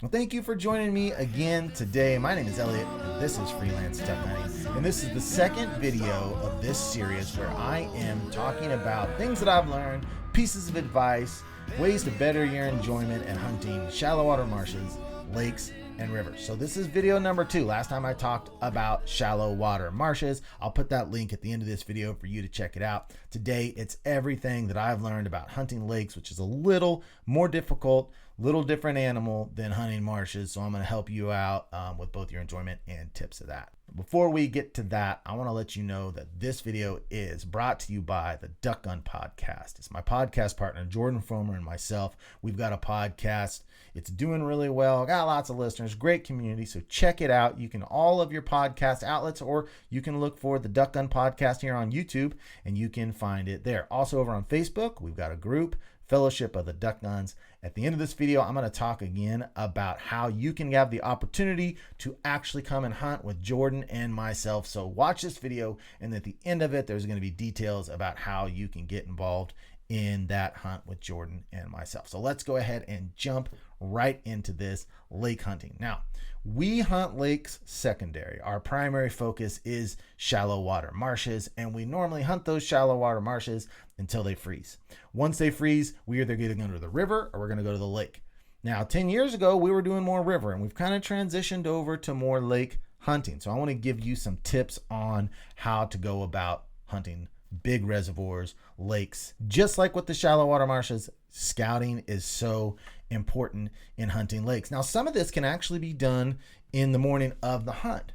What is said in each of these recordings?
Well, thank you for joining me again today. My name is Elliot, and this is Freelance Duck Hunting. And this is the second video of this series where I am talking about things that I've learned, pieces of advice, ways to better your enjoyment at hunting shallow water marshes, lakes, and rivers. So this is video number 2. Last time I talked about shallow water marshes. I'll put that link at the end of this video for you to check it out. Today, it's everything that I've learned about hunting lakes, which is a little more difficult, little different animal than hunting marshes. So I'm going to help you out with both your enjoyment and tips of that. Before we get to that, I want to let you know that this video is brought to you by the Duck Gun Podcast. It's my podcast partner, Jordan Fromer, and myself. We've got a podcast. It's doing really well. Got lots of listeners, great community. So check it out. You can all of your podcast outlets, or you can look for the Duck Gun Podcast here on YouTube, and you can find it there. Also over on Facebook, we've got a group, Fellowship of the Duck Guns. At the end of this video, I'm going to talk again about how you can have the opportunity to actually come and hunt with Jordan and myself. So watch this video, and at the end of it, there's going to be details about how you can get involved in that hunt with Jordan and myself. So let's go ahead and jump right into this lake hunting. Now, we hunt lakes secondary. Our primary focus is shallow water marshes, and we normally hunt those shallow water marshes until they freeze. Once they freeze, we either get to go to the river or we're going to go to the lake. Now, 10 years ago, we were doing more river, and we've kind of transitioned over to more lake hunting. So I want to give you some tips on how to go about hunting big reservoirs, lakes. Just like with the shallow water marshes, scouting is so important in hunting lakes. Now, some of this can actually be done in the morning of the hunt,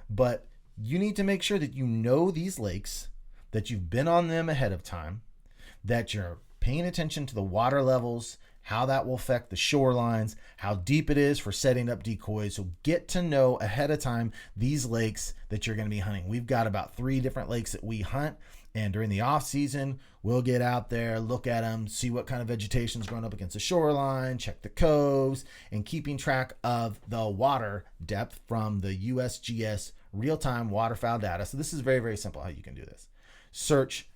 but you need to make sure that you know these lakes, that you've been on them ahead of time, that you're paying attention to the water levels, how that will affect the shorelines, how deep it is for setting up decoys. So get to know ahead of time these lakes that you're going to be hunting. We've got about 3 different lakes that we hunt. And during the off season, we'll get out there, look at them, see what kind of vegetation is growing up against the shoreline, check the coves, and keeping track of the water depth from the USGS real-time waterfowl data. So this is very, very simple how you can do this. Search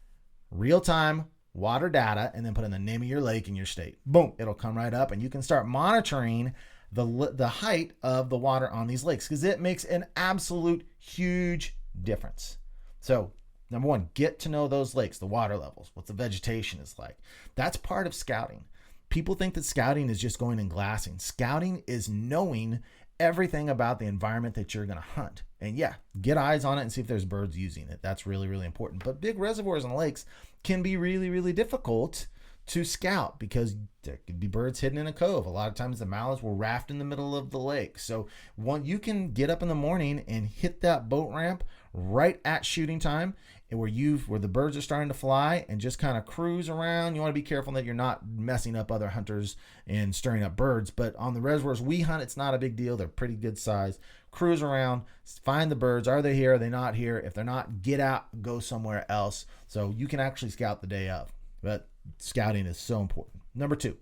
real-time water data and then put in the name of your lake and your state. Boom, it'll come right up, and you can start monitoring the height of the water on these lakes, because it makes an absolute huge difference. So number 1, get to know those lakes, the water levels, what the vegetation is like. That's part of scouting. People think that scouting is just going and glassing. Scouting is knowing everything about the environment that you're going to hunt. And yeah, get eyes on it and see if there's birds using it. That's really, really important. But big reservoirs and lakes can be really, really difficult to scout because there could be birds hidden in a cove. A lot of times the mallards will raft in the middle of the lake. So you can get up in the morning and hit that boat ramp right at shooting time, and where the birds are starting to fly, and just kind of cruise around. You want to be careful that you're not messing up other hunters and stirring up birds. But on the reservoirs we hunt, it's not a big deal. They're pretty good size. Cruise around, find the birds. Are they here? Are they not here? If they're not, get out, go somewhere else. So you can actually scout the day of. But scouting is so important. Number 2.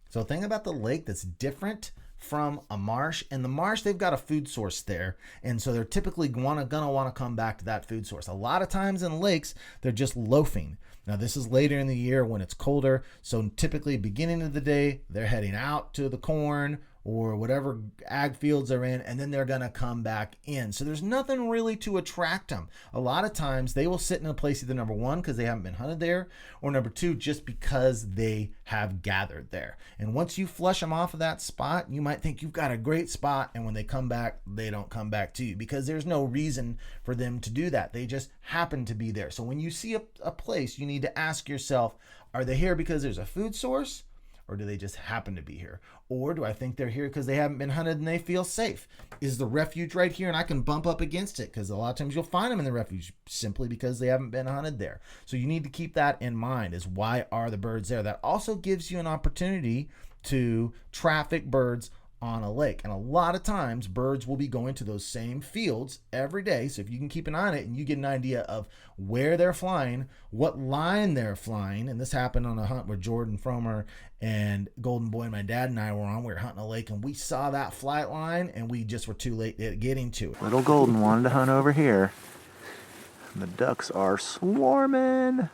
So the thing about the lake that's different from a marsh, and the marsh, they've got a food source there, and so they're typically gonna want to come back to that food source. A lot of times in lakes, they're just loafing. Now this is later in the year when it's colder, so typically beginning of the day they're heading out to the corn or whatever ag fields they're in, and then they're gonna come back in. So there's nothing really to attract them. A lot of times they will sit in a place either number 1 because they haven't been hunted there, or number 2 just because they have gathered there. And once you flush them off of that spot, you might think you've got a great spot, and when they come back, they don't come back to you because there's no reason for them to do that. They just happen to be there. So when you see a place, you need to ask yourself, are they here because there's a food source? Or do they just happen to be here? Or do I think they're here because they haven't been hunted and they feel safe? Is the refuge right here and I can bump up against it? Because a lot of times you'll find them in the refuge simply because they haven't been hunted there. So you need to keep that in mind, is why are the birds there? That also gives you an opportunity to traffic birds on a lake. And a lot of times birds will be going to those same fields every day. So if you can keep an eye on it and you get an idea of where they're flying, what line they're flying, and this happened on a hunt where Jordan Fromer and Golden Boy and my dad and I were on. We were hunting a lake and we saw that flight line and we just were too late at getting to it. Little Golden wanted to hunt over here. The ducks are swarming.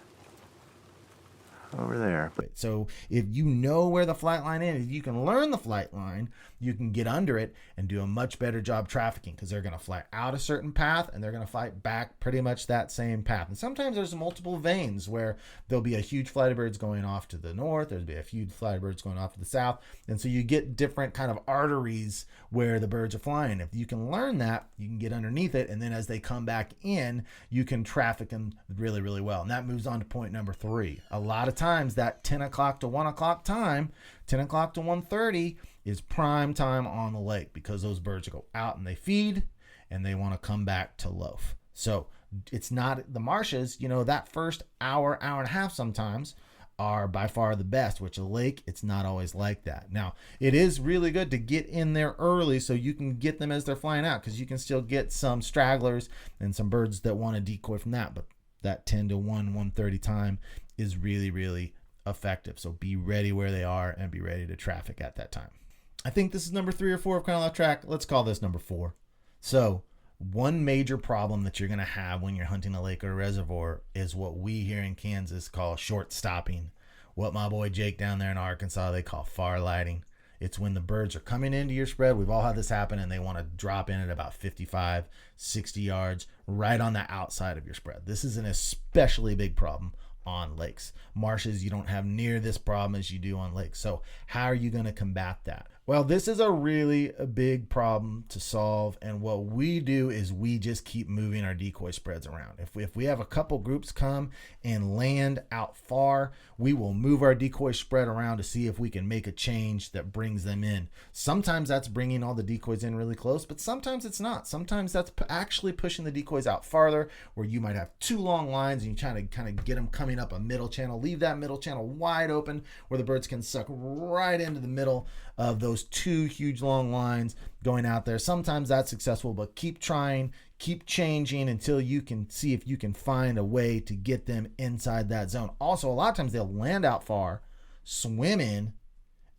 over there. So if you know where the flight line is, you can learn the flight line, you can get under it and do a much better job trafficking, because they're going to fly out a certain path and they're going to fly back pretty much that same path. And sometimes there's multiple veins where there'll be a huge flight of birds going off to the north, there'll be a huge flight of birds going off to the south, and so you get different kind of arteries where the birds are flying. If you can learn that, you can get underneath it, and then as they come back in, you can traffic them really, really well. And that moves on to point number 3. A lot of times that 10 o'clock to 1 o'clock time, 10 o'clock to 1:30 is prime time on the lake, because those birds go out and they feed and they want to come back to loaf. So it's not the marshes, that first hour and a half sometimes are by far the best, which a lake, it's not always like that. Now, it is really good to get in there early so you can get them as they're flying out, because you can still get some stragglers and some birds that want to decoy from that. But that 10 to 1:30 time is really, really effective. So be ready where they are and be ready to traffic at that time. I think this is number 3 or 4. I've kind of lost track. Let's call this number 4. So one major problem that you're going to have when you're hunting a lake or a reservoir is what we here in Kansas call short stopping. What my boy Jake down there in Arkansas, they call far lighting. It's when the birds are coming into your spread. We've all had this happen, and they want to drop in at about 55, 60 yards right on the outside of your spread. This is an especially big problem on lakes. Marshes, you don't have near this problem as you do on lakes. So how are you going to combat that? Well, this is a really big problem to solve, and what we do is we just keep moving our decoy spreads around. If we have a couple groups come and land out far, we will move our decoy spread around to see if we can make a change that brings them in. Sometimes that's bringing all the decoys in really close, but sometimes it's not. Sometimes that's actually pushing the decoys out farther, where you might have 2 long lines and you try to kind of get them coming up a middle channel. Leave that middle channel wide open where the birds can suck right into the middle of those 2 huge long lines going out there. Sometimes that's successful, but keep trying, keep changing until you can see if you can find a way to get them inside that zone. Also, a lot of times they'll land out far, swim in,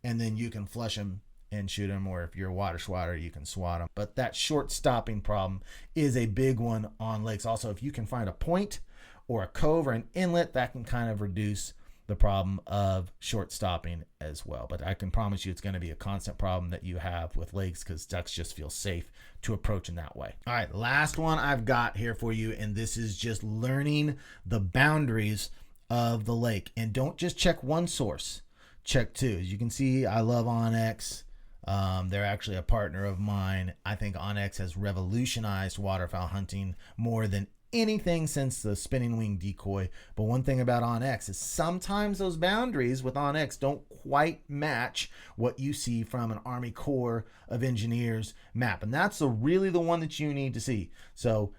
and then you can flush them and shoot them, or if you're a water swatter, you can swat them. But that short stopping problem is a big one on lakes. Also, if you can find a point or a cove or an inlet, that can kind of reduce the problem of short stopping as well. But I can promise you it's going to be a constant problem that you have with lakes, because ducks just feel safe to approach in that way. All right, last one I've got here for you, and this is just learning the boundaries of the lake. And don't just check one source, check 2. As you can see, I love Onyx. They're actually a partner of mine. I think Onyx has revolutionized waterfowl hunting more than anything since the spinning wing decoy. But one thing about Onyx is sometimes those boundaries with Onyx don't quite match what you see from an Army Corps of Engineers map, and that's really the one that you need to see. So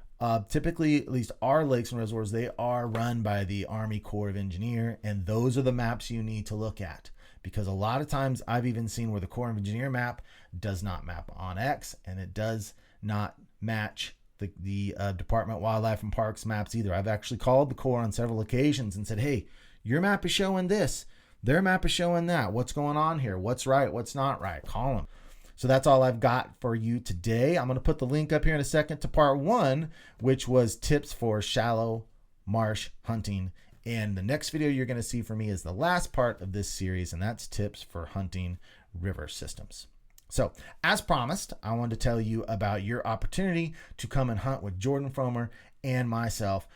typically, at least our lakes and reservoirs, they are run by the Army Corps of Engineer, and those are the maps you need to look at, because a lot of times I've even seen where the Corps of Engineer map does not map Onyx, and it does not match the Department of Wildlife and Parks maps either. I've actually called the Corps on several occasions and said, hey, your map is showing this, their map is showing that. What's going on here? What's right? What's not right? Call them. So that's all I've got for you today. I'm going to put the link up here in a second to part 1, which was tips for shallow marsh hunting. And the next video you're going to see from me is the last part of this series, and that's tips for hunting river systems. So, as promised, I wanted to tell you about your opportunity to come and hunt with Jordan Fromer and myself.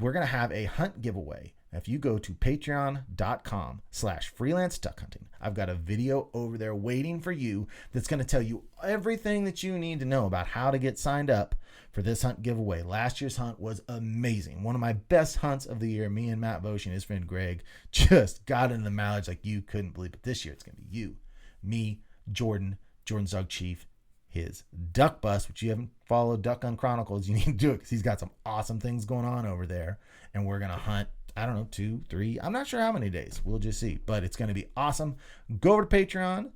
We're going to have a hunt giveaway. If you go to patreon.com/freelance duck hunting, I've got a video over there waiting for you that's going to tell you everything that you need to know about how to get signed up for this hunt giveaway. Last year's hunt was amazing. One of my best hunts of the year. Me and Matt Bosch and his friend Greg just got into the mileage like you couldn't believe. But this year it's going to be you, me, Jordan's Dog Chief, his duck bus, which you haven't followed Duck Gun Chronicles, you need to do it because he's got some awesome things going on over there. And we're going to hunt, I don't know, 2, 3, I'm not sure how many days. We'll just see. But it's going to be awesome. Go over to Patreon,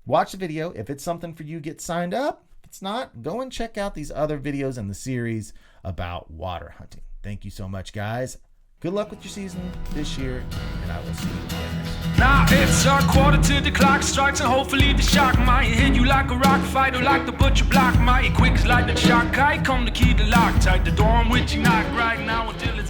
watch the video. If it's something for you, get signed up. If it's not, go and check out these other videos in the series about water hunting. Thank you so much, guys. Good luck with your season this year, and I will see you again next time. Now it's a quarter to the clock strikes, and hopefully the shock might hit you like a rock fighter, like the butcher block might quick as like the shock kite. Come to keep the lock tight, the door on which you knock right now until it's